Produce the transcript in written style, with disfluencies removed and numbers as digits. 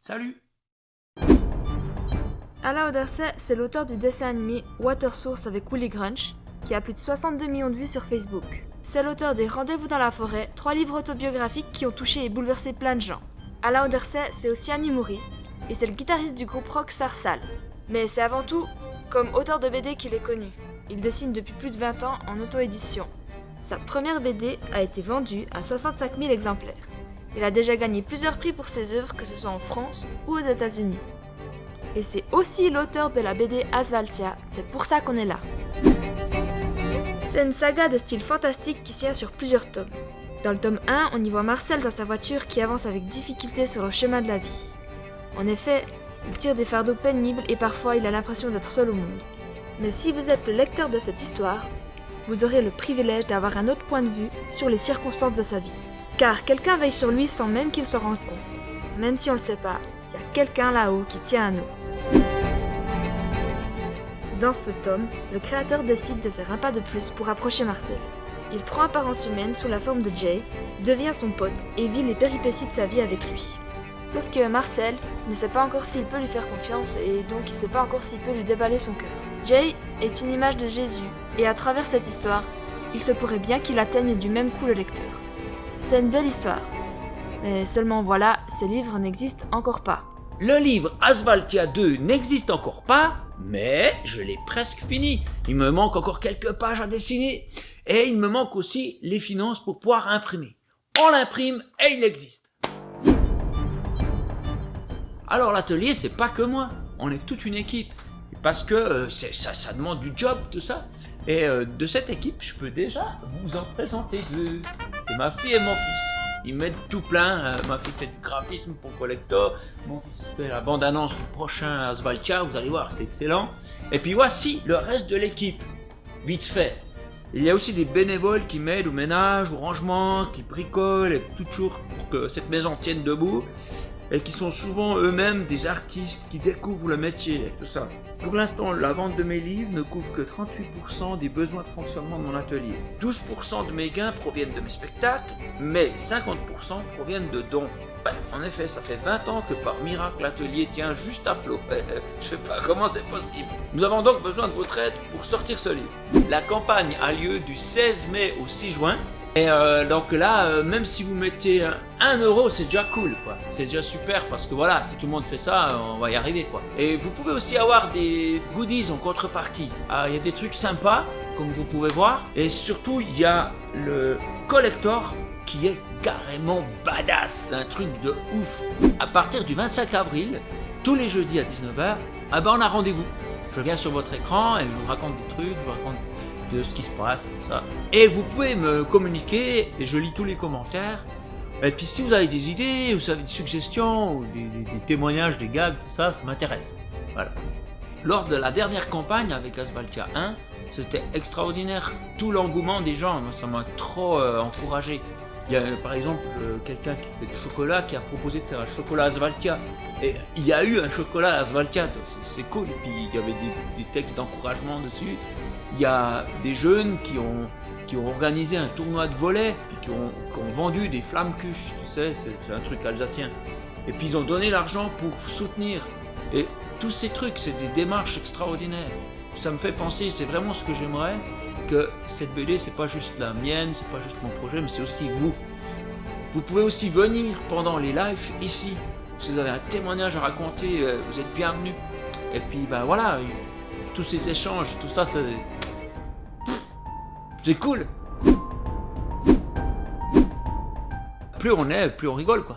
Salut! Ala Odersey, c'est l'auteur du dessin animé Water Source avec Willy Grunch, qui a plus de 62 millions de vues sur Facebook. C'est l'auteur des Rendez-vous dans la forêt, 3 livres autobiographiques qui ont touché et bouleversé plein de gens. Ala Odersey, c'est aussi un humoriste, et c'est le guitariste du groupe rock Sarsal. Mais c'est avant tout comme auteur de BD qu'il est connu. Il dessine depuis plus de 20 ans en auto-édition. Sa première BD a été vendue à 65 000 exemplaires. Il a déjà gagné plusieurs prix pour ses œuvres, que ce soit en France ou aux États-Unis. Et c'est aussi l'auteur de la BD Asvaltia, c'est pour ça qu'on est là. C'est une saga de style fantastique qui tient sur plusieurs tomes. Dans le tome 1, on y voit Marcel dans sa voiture qui avance avec difficulté sur le chemin de la vie. En effet, il tire des fardeaux pénibles et parfois il a l'impression d'être seul au monde. Mais si vous êtes le lecteur de cette histoire, vous aurez le privilège d'avoir un autre point de vue sur les circonstances de sa vie. Car quelqu'un veille sur lui sans même qu'il s'en rende compte. Même si on le sait pas, il y a quelqu'un là-haut qui tient à nous. Dans ce tome, le créateur décide de faire un pas de plus pour approcher Marcel. Il prend apparence humaine sous la forme de Jace, devient son pote et vit les péripéties de sa vie avec lui. Sauf que Marcel ne sait pas encore s'il peut lui faire confiance et donc il ne sait pas encore s'il peut lui déballer son cœur. Jay est une image de Jésus et à travers cette histoire, il se pourrait bien qu'il atteigne du même coup le lecteur. C'est une belle histoire, mais seulement voilà, ce livre n'existe encore pas. Le livre Asvaltia 2 n'existe encore pas, mais je l'ai presque fini. Il me manque encore quelques pages à dessiner et il me manque aussi les finances pour pouvoir imprimer. On l'imprime et il existe. Alors l'atelier, c'est pas que moi, on est toute une équipe. Parce que ça demande du job, tout ça. Et de cette équipe, je peux déjà vous en présenter deux. C'est ma fille et mon fils. Ils mettent tout plein. Ma fille fait du graphisme pour Collector. Mon fils fait la bande-annonce du prochain Asvaltia. Vous allez voir, c'est excellent. Et puis voici le reste de l'équipe. Vite fait. Il y a aussi des bénévoles qui m'aident au ménage, au rangement, qui bricolent et toujours pour que cette maison tienne debout. Et qui sont souvent eux-mêmes des artistes qui découvrent le métier et tout ça. Pour l'instant, la vente de mes livres ne couvre que 38% des besoins de fonctionnement de mon atelier. 12% de mes gains proviennent de mes spectacles, mais 50% proviennent de dons. Ouais, en effet, ça fait 20 ans que par miracle l'atelier tient juste à flot. Je sais pas comment c'est possible. Nous avons donc besoin de votre aide pour sortir ce livre. La campagne a lieu du 16 mai au 6 juin. Et donc là, même si vous mettez 1 euro, c'est déjà cool, quoi. C'est déjà super parce que voilà, si tout le monde fait ça, on va y arriver, quoi. Et vous pouvez aussi avoir des goodies en contrepartie. Il y a des trucs sympas, comme vous pouvez voir. Et surtout, il y a le collector qui est carrément badass. C'est un truc de ouf. À partir du 25 avril, tous les jeudis à 19h, on a rendez-vous. Je viens sur votre écran et je vous raconte des trucs, je vous raconte de ce qui se passe, tout ça. Et vous pouvez me communiquer, et je lis tous les commentaires. Et puis si vous avez des idées, ou vous avez des suggestions, ou des témoignages, des gags, tout ça, ça m'intéresse. Voilà. Lors de la dernière campagne avec Asvaltia 1, c'était extraordinaire. Tout l'engouement des gens, moi, ça m'a trop encouragé. Il y a par exemple quelqu'un qui fait du chocolat qui a proposé de faire un chocolat Asvaltia. Et il y a eu un chocolat Asvaltia, c'est cool. Et puis il y avait des textes d'encouragement dessus. Il y a des jeunes qui ont organisé un tournoi de volley, puis qui ont vendu des flammes-cuches, tu sais, c'est un truc alsacien. Et puis ils ont donné l'argent pour soutenir. Et tous ces trucs, c'est des démarches extraordinaires. Ça me fait penser, c'est vraiment ce que j'aimerais, que cette BD, c'est pas juste la mienne, c'est pas juste mon projet, mais c'est aussi vous. Vous pouvez aussi venir pendant les lives ici. Si vous avez un témoignage à raconter, vous êtes bienvenus. Et puis voilà, tous ces échanges, tout ça, c'est cool. Plus on est, plus on rigole, quoi.